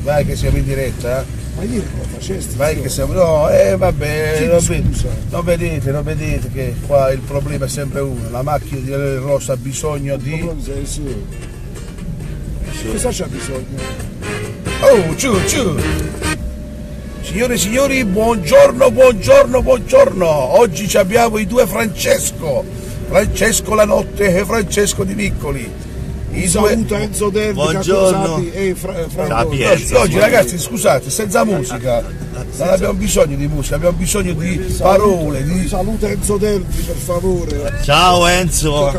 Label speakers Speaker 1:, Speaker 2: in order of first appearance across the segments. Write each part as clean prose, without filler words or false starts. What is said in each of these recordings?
Speaker 1: Vai che siamo in diretta.
Speaker 2: Ma ieri come facesti?
Speaker 1: Vai che siamo. No, vabbè, non vedete che qua il problema è sempre uno. La macchina di Rosso ha bisogno di.
Speaker 2: Cosa c'ha bisogno?
Speaker 1: Oh, ciu. Signore e signori, buongiorno. Oggi abbiamo i due Francesco la notte e Francesco Di Piccoli.
Speaker 2: Saluta Enzo Derbi,
Speaker 3: buongiorno.
Speaker 2: e
Speaker 1: Oggi ragazzi, scusate, senza musica non abbiamo bisogno di musica, abbiamo bisogno di parole.
Speaker 2: Saluta Enzo Derbi per favore.
Speaker 3: Ciao Enzo.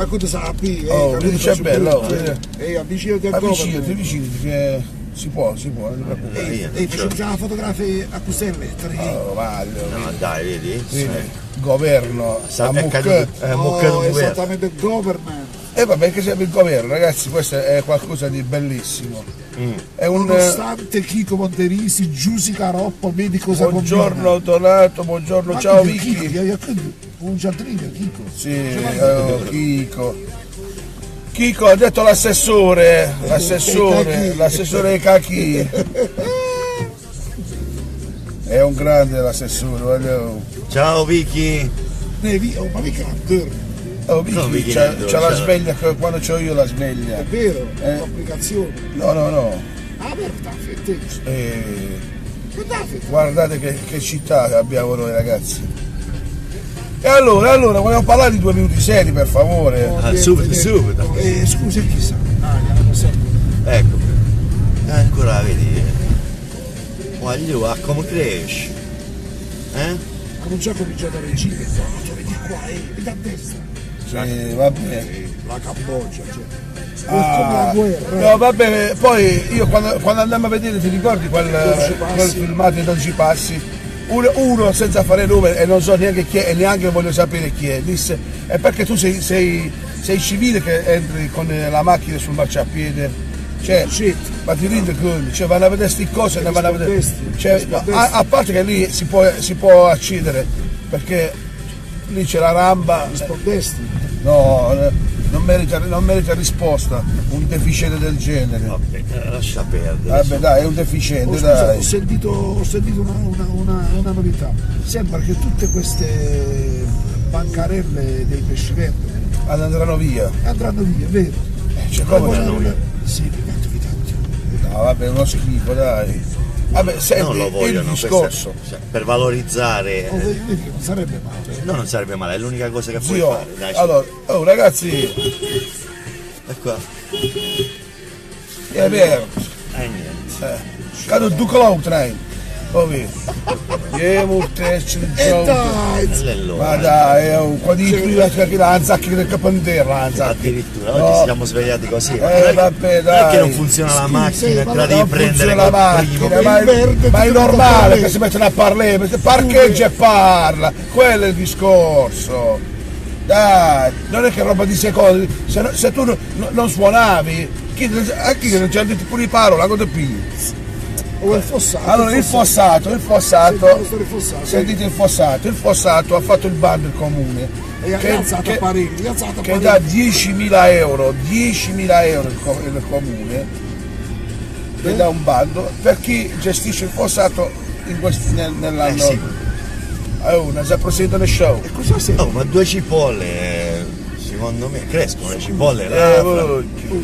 Speaker 1: Vedi c'è bello.
Speaker 2: Avvicinati al
Speaker 1: Avvicinati che si può, non ti preoccupare.
Speaker 2: Facciamo la fotografia a Cuselle.
Speaker 3: No, dai, vedi?
Speaker 1: Governo.
Speaker 2: Esattamente il government.
Speaker 1: E vabbè che siamo il governo, ragazzi, questo è qualcosa di bellissimo. È un
Speaker 2: nonostante Chico Monterisi, Giusica Roppo, vedi cosa
Speaker 1: buongiorno Donato, buongiorno, ciao Vicky.
Speaker 2: Un giardino, Chico.
Speaker 1: Sì, Chico ha detto l'assessore Cachi. È un grande l'assessore, voglio.
Speaker 3: Ciao Vicky.
Speaker 2: Ma mica
Speaker 1: Oh, Vicky, c'ha la sveglia quando c'ho io la sveglia.
Speaker 2: È vero, l'applicazione.
Speaker 1: No.
Speaker 2: Ah,
Speaker 1: guardate che città abbiamo noi ragazzi. E allora vogliamo parlare di 2 minuti seri per favore.
Speaker 3: Subito.
Speaker 2: Scusa, chissà.
Speaker 3: Ecco. Ancora vedi. Guaglio, come cresci?
Speaker 2: Hanno già cominciato a reagire. Vedi qua, vedi a destra.
Speaker 1: Sì, vabbè.
Speaker 2: La Cambogia, come la guerra.
Speaker 1: No, vabbè, poi io quando andammo a vedere, ti ricordi quel filmato di 12 passi? Uno senza fare nome e non so neanche chi è e neanche voglio sapere chi è, disse è perché tu sei civile che entri con la macchina sul marciapiede, cioè, ma ti rendi conto, cioè vanno a vedere queste cose e ne vanno a vedere, cioè, a parte che lì si può accedere perché lì c'è la ramba.
Speaker 2: Rispondesti?
Speaker 1: No, non merita risposta un deficiente del genere.
Speaker 3: Vabbè, lascia perdere.
Speaker 1: Vabbè dai, è un deficiente,
Speaker 2: scusa,
Speaker 1: dai.
Speaker 2: Ho sentito una novità. Sembra che tutte queste bancarelle dei pescivendoli
Speaker 1: andranno via,
Speaker 2: vero?
Speaker 1: C'è come andranno via?
Speaker 2: Sì, tanto.
Speaker 1: No, vabbè, è uno schifo, dai. Vabbè, senti,
Speaker 3: non lo vogliono
Speaker 1: il discorso
Speaker 3: per valorizzare.
Speaker 2: Vedi che non sarebbe male.
Speaker 3: No, non sarebbe male, è l'unica cosa che puoi
Speaker 1: Zio,
Speaker 3: fare. Dai,
Speaker 1: allora, ragazzi,
Speaker 3: ecco.
Speaker 1: è vero.
Speaker 3: Niente.
Speaker 1: Cado Ducolo train. Mortecci di gioco. Ma dai, quando prima che la zacchina del capandera.
Speaker 3: Addirittura, oggi ci siamo svegliati così.
Speaker 1: Vabbè, dai.
Speaker 3: Perché non funziona la macchina, te la devi prendere
Speaker 1: la macchina, ma è normale che si mettono a parlare, parcheggia e parla, quello è il discorso. Dai, non è che roba di secondi, se tu non suonavi, a chi non ci hanno detto pure i parola, cosa più?
Speaker 2: O il fossato.
Speaker 1: Allora il fossato, sentite il fossato ha fatto il bando il comune che dà 10.000 euro il comune che dà un bando per chi gestisce il fossato nell'anno. Una già proseguita le show.
Speaker 2: E cosa sei?
Speaker 3: No, ma 2 cipolle secondo me crescono le cipolle.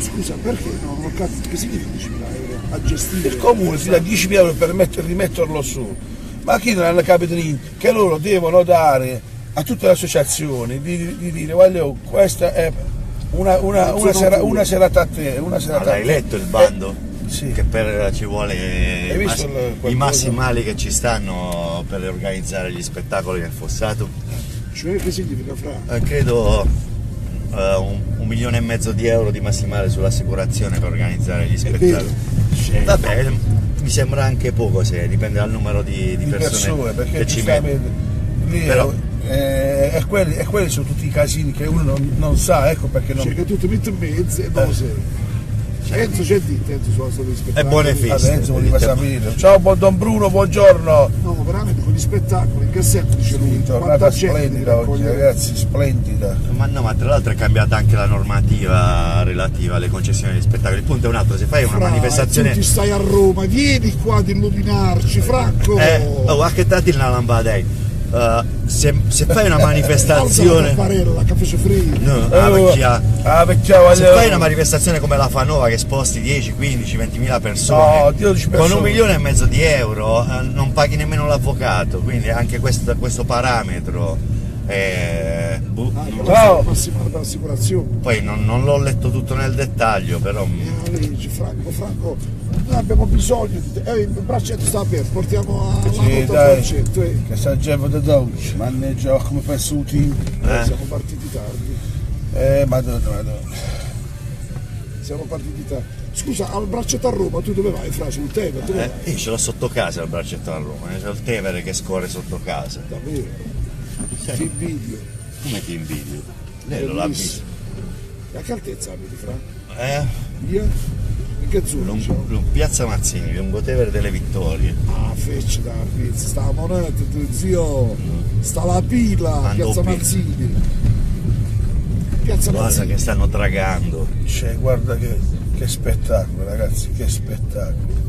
Speaker 2: Scusa, perché non ho capito che significa 10.000 euro a gestire?
Speaker 1: Il comune si dà 10.000 euro per rimetterlo su, ma chi non hanno capito niente? Che loro devono dare a tutte le associazioni di dire guarda, questa è una serata a te,
Speaker 3: L'hai letto il bando?
Speaker 1: Sì.
Speaker 3: Che ci vuole i massimali che ci stanno per organizzare gli spettacoli nel fossato.
Speaker 2: Cioè che significa fra?
Speaker 3: Credo 1,5 milioni di euro di massimale sull'assicurazione per organizzare gli spettacoli. Vabbè, mi sembra anche poco se dipende dal numero di persone che ci mettono. Però
Speaker 1: e quelli sono tutti i casini che uno non sa, ecco perché non.
Speaker 2: Cioè che tu ti metti in mezzo e non sei. Enzo c'è di Enzo sulla storia di
Speaker 3: E
Speaker 2: spettacoli.
Speaker 3: buone feste.
Speaker 1: Enzo voleva sapere. Ciao Don Bruno, buongiorno.
Speaker 2: No, veramente con gli spettacoli, in che senso dice lui?
Speaker 1: Tornata
Speaker 2: Quanta gente
Speaker 1: splendida oggi,
Speaker 2: raccoglie?
Speaker 1: ragazzi, splendida.
Speaker 3: Ma no, ma tra l'altro è cambiata anche la normativa relativa alle concessioni di spettacoli. Il punto è un altro, se fai una manifestazione.
Speaker 2: Tu stai a Roma, vieni qua ad illuminarci, Franco!
Speaker 3: Che dati la lampadei. Se fai una manifestazione.
Speaker 2: La caffè freddo.
Speaker 3: No, se fai una manifestazione come la Fanova che sposti 10, 15, 20.000 persone,
Speaker 1: No, 10 persone.
Speaker 3: con 1,5 milioni di euro non paghi nemmeno l'avvocato, quindi anche questo parametro
Speaker 1: Ciao.
Speaker 2: L'assicurazione.
Speaker 3: poi non l'ho letto tutto nel dettaglio, però
Speaker 2: Legge, Franco, noi abbiamo bisogno di te. Il braccetto sta aperto, portiamo alla
Speaker 1: Sì,
Speaker 2: nota il
Speaker 1: dai,
Speaker 2: braccetto.
Speaker 1: che sta Jeff da dolce, mannaggia come penso un team.
Speaker 2: Siamo partiti tardi.
Speaker 1: Madonna.
Speaker 2: Siamo partiti tardi. Scusa, al braccetto a Roma tu dove vai, Fra? Sul Tevere? Dove vai?
Speaker 3: io ce l'ho sotto casa il braccetto a Roma, c'è il Tevere che scorre sotto casa.
Speaker 2: Davvero? Ti invidio.
Speaker 3: Come ti invidio? Lei lo l'ha visto.
Speaker 2: E a che altezza abiti, Fra?
Speaker 3: Eh?
Speaker 2: Io? In che zona? diciamo?
Speaker 3: Piazza Mazzini, Lungotevere delle Vittorie.
Speaker 2: Ah, feccia da pizza, sta la moneta, tu zio, sta la pila,
Speaker 3: Andò
Speaker 2: Piazza
Speaker 3: pila.
Speaker 2: Mazzini. Piazza
Speaker 3: Guarda
Speaker 2: Mazzini.
Speaker 3: che stanno tragando.
Speaker 1: Cioè, guarda che spettacolo, ragazzi, che spettacolo.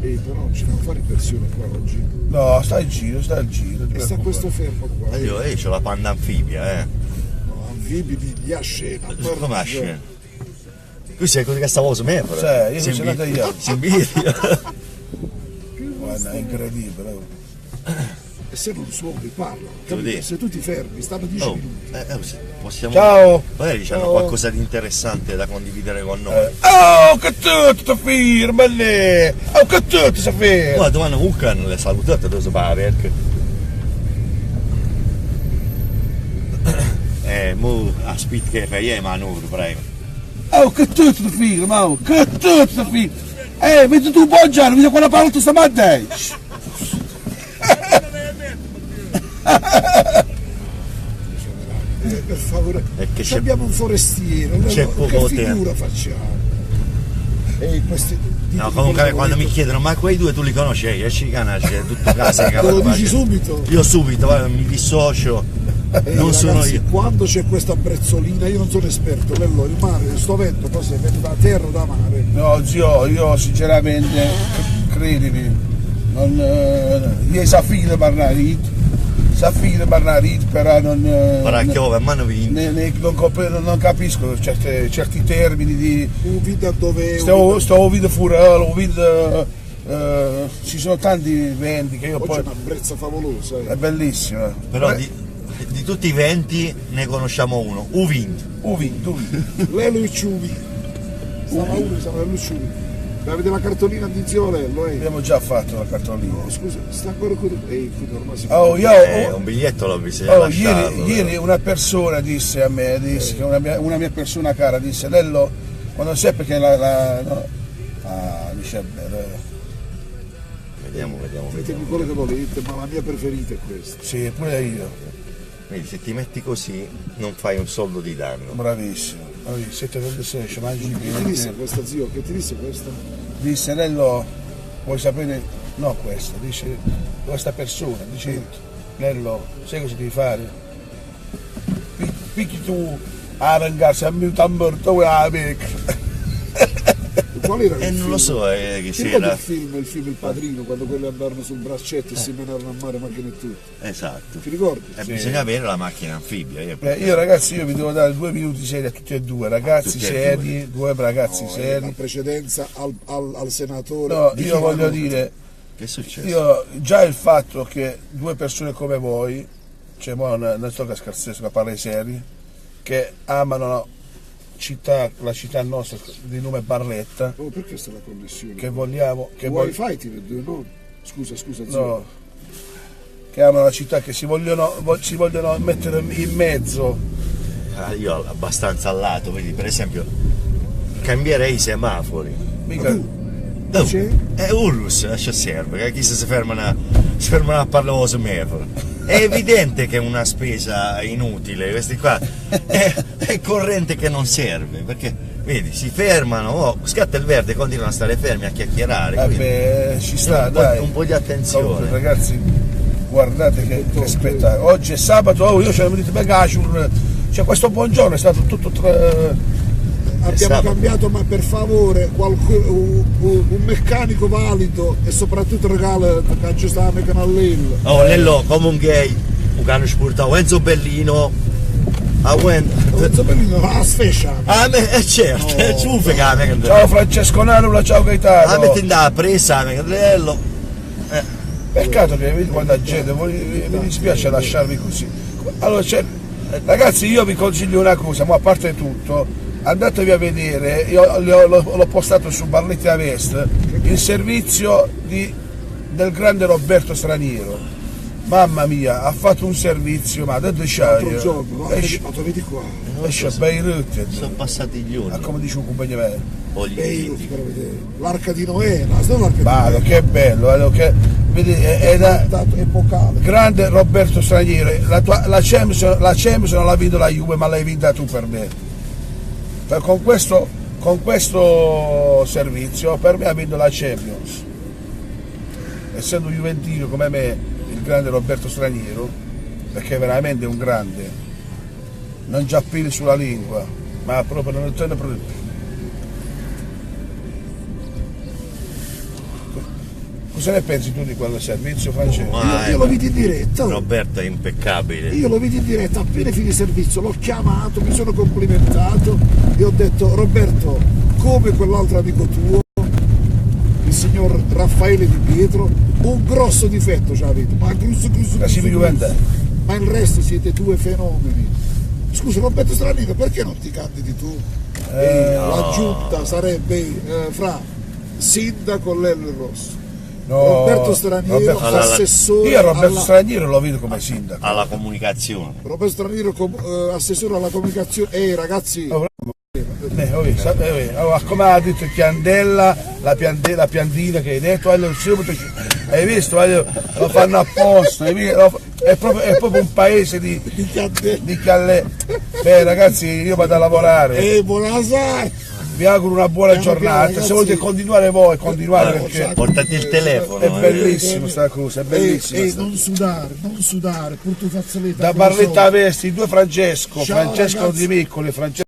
Speaker 2: Ehi, però non ci devo fare impressione qua oggi.
Speaker 1: No, sta al giro.
Speaker 2: E sta questo fermo qua.
Speaker 3: Io c'ho la panda anfibia,
Speaker 2: No, anfibi di a scena.
Speaker 3: Come la scena? Qui sei quello che stavo su me, però.
Speaker 1: Sì, io non ce l'ho da io.
Speaker 3: Si invidia.
Speaker 1: Guarda, è incredibile.
Speaker 2: E se non suoni, parlano.
Speaker 3: Tu
Speaker 2: capito?
Speaker 3: dici?
Speaker 2: Se tu ti fermi, stanno 10
Speaker 3: Oh,
Speaker 2: minuti.
Speaker 3: possiamo.
Speaker 1: Ciao.
Speaker 3: Magari c'hanno
Speaker 2: Ciao.
Speaker 3: qualcosa di interessante da condividere con noi.
Speaker 1: Oh, che tutto firma lì! Oh, che tutto si ferma!
Speaker 3: Guarda, domani Vulcan le salutate dove si pare, perché. Mo aspetta che fai manur, prego.
Speaker 1: Oh, che tutto si firma! Oh, che tutto si firma! Vedi tu buongiorno, vedi quella parola stamattina!
Speaker 2: Per favore,
Speaker 3: È che c'è-
Speaker 2: abbiamo un forestiero,
Speaker 3: c'è
Speaker 2: che
Speaker 3: poco
Speaker 2: figura facciamo? E questi
Speaker 3: No, comunque quando mi chiedono ma quei due tu li conosci? E ci canasce tutto casa che
Speaker 2: te lo dici subito.
Speaker 3: Io subito, guarda, mi dissocio, non sono
Speaker 2: Ragazzi,
Speaker 3: io.
Speaker 2: quando c'è questa brezzolina, io non sono esperto, Lello, il mare, sto vento, cos'è? Vento da terra o da mare?
Speaker 1: No, zio, io sinceramente, credimi, io sapevo parlare, però non...
Speaker 3: Guarda che ove, ma non vince.
Speaker 1: non capisco certi termini di...
Speaker 2: Un video dove...
Speaker 1: Stavo vedendo fuori, lo vedo, ci sono tanti venti che io
Speaker 2: Oggi
Speaker 1: poi...
Speaker 2: è una brezza favolosa.
Speaker 1: È bellissima.
Speaker 3: Però di tutti i venti ne conosciamo uno, Uvind.
Speaker 1: Uvi.
Speaker 2: Lello e Ciuvi. Stava uno, stava Lello e Ciuvi. Avete la cartolina di zio Lello,
Speaker 1: Abbiamo già fatto la cartolina.
Speaker 2: Scusa, sta ancora qui. Ehi, qui ormai si
Speaker 1: Oh,
Speaker 3: Un biglietto l'ho bisogna lasciarlo.
Speaker 1: ieri una persona disse a me, che una mia persona cara disse, Lello, quando seppe che dice bene.
Speaker 3: Vediamo.
Speaker 2: Ditemi quello che volete, ma la mia preferita è questa.
Speaker 1: Sì, pure io.
Speaker 3: Vedi, se ti metti così non fai un soldo di danno.
Speaker 1: Bravissimo. 7,26, mangi
Speaker 2: Che ti disse questa, zio? Che ti disse questa?
Speaker 1: Disse, Lello, vuoi sapere? No, questa, dice questa persona, dice, Lello, sai cosa devi fare? Picchi tu a ragazza, a mio tamborto,
Speaker 2: Qual era il
Speaker 3: Non
Speaker 2: film?
Speaker 3: lo so che
Speaker 2: Ti
Speaker 3: si
Speaker 2: ricordi
Speaker 3: era.
Speaker 2: il film Il Padrino, quando quelli andarono sul braccetto e si menarono a mare macchine e tutto?
Speaker 3: Esatto.
Speaker 2: Ti ricordi?
Speaker 3: Bisogna avere la macchina anfibia.
Speaker 1: Io ragazzi, io vi devo dare 2 minuti seri a tutti e due, ragazzi
Speaker 3: Tutti e
Speaker 1: seri, due ragazzi
Speaker 2: La
Speaker 1: seri.
Speaker 2: precedenza al senatore.
Speaker 1: No,
Speaker 2: di
Speaker 1: io
Speaker 2: chi
Speaker 1: voglio
Speaker 2: vanno-
Speaker 1: dire,
Speaker 3: Che è successo?
Speaker 1: io già il fatto che due persone come voi, cioè non sto che scherzare, ma parli seri, che amano la città nostra di nome Barletta,
Speaker 2: Oh, perché sta la connessione?
Speaker 1: che vogliamo,
Speaker 2: Wi-Fi ti vedo, no? Scusa, zio.
Speaker 1: no, che amano la città, che si vogliono mettere in mezzo.
Speaker 3: Io abbastanza a lato, vedi, per esempio, cambierei i semafori.
Speaker 1: Mica,
Speaker 2: C'è?
Speaker 3: Urlus, lascia serve, che chi si fermano a parlare di semaforo. È evidente che è una spesa inutile, questi qua è corrente che non serve, perché vedi, si fermano, scatta il verde, continuano a stare fermi a chiacchierare.
Speaker 1: Vabbè, ci sta, dai.
Speaker 3: Un po' di attenzione.
Speaker 1: Comunque, ragazzi, guardate che spettacolo. Oggi è sabato, io ce l'avevo detto Begashur, cioè questo buongiorno è stato tutto
Speaker 2: abbiamo cambiato, ma per favore un meccanico valido e soprattutto regala che aggiusta la mecanallella.
Speaker 3: Oh, Lello, come un gay, un cane sportato, Enzo Bellino,
Speaker 2: Enzo Bellino, la sfescia.
Speaker 3: Certo, è ciuffe che la
Speaker 1: ciao Francesco Nanula, ciao Gaetano.
Speaker 3: la metti in da presa, Lello.
Speaker 1: Peccato che vedi quando la gente, mi dispiace lasciarvi così. Allora, ragazzi, io vi consiglio una cosa, ma a parte tutto, andatevi a vedere, io l'ho postato su Barletti a Vest, il servizio del grande Roberto Straniero. Mamma mia, ha fatto un servizio, ma da
Speaker 2: l'altro giorno, vedi qua.
Speaker 1: Esce a Beirut.
Speaker 3: Sono passati gli anni.
Speaker 1: Come dice un compagno mio.
Speaker 2: Beirut, per vedere. L'arca di Noè, non l'arca di
Speaker 1: Noè. Che bello, vedi, è
Speaker 2: epocale.
Speaker 1: Grande Roberto Straniero, la Champions non l'ha vinta la Juve, ma l'hai vinta tu per me. Con questo servizio per me ha vinto la Champions. Essendo juventino come me, il grande Roberto Straniero, perché è veramente un grande, non già pili sulla lingua, ma proprio non tiene proprio. Cosa ne pensi tu di quel servizio, Francesco?
Speaker 2: Io lo vidi in diretta.
Speaker 3: Roberto è impeccabile.
Speaker 2: Io lo vidi in diretta, appena finito il servizio, l'ho chiamato, mi sono complimentato e ho detto: Roberto, come quell'altro amico tuo, il signor Raffaele Di Pietro, un grosso difetto ci avete, ma grosso, ma il resto siete due fenomeni. Scusa, Roberto Straniero, perché non ti candidi tu? La giunta sarebbe fra sindaco Lello Rosso.
Speaker 1: No,
Speaker 2: Roberto Straniero, assessore.
Speaker 1: Io Roberto Straniero lo vedo come sindaco.
Speaker 3: Alla comunicazione.
Speaker 2: Roberto Straniero, assessore alla comunicazione. Ragazzi.
Speaker 1: Come ha detto Chiandella, la piantina che hai detto, hai visto? Lo fanno apposta, è proprio un paese di Chiandella. Ragazzi, io vado a lavorare.
Speaker 2: Buonasera.
Speaker 1: Vi auguro una buona giornata, ragazzi. Se volete continuare voi, continuate perché
Speaker 3: portati il telefono.
Speaker 1: È bellissimo sta cosa, è bellissimo.
Speaker 2: Non sudare, pur tu fazzoletto.
Speaker 1: Da Barletta a Vesti, due Francesco Di Miccoli, Francesco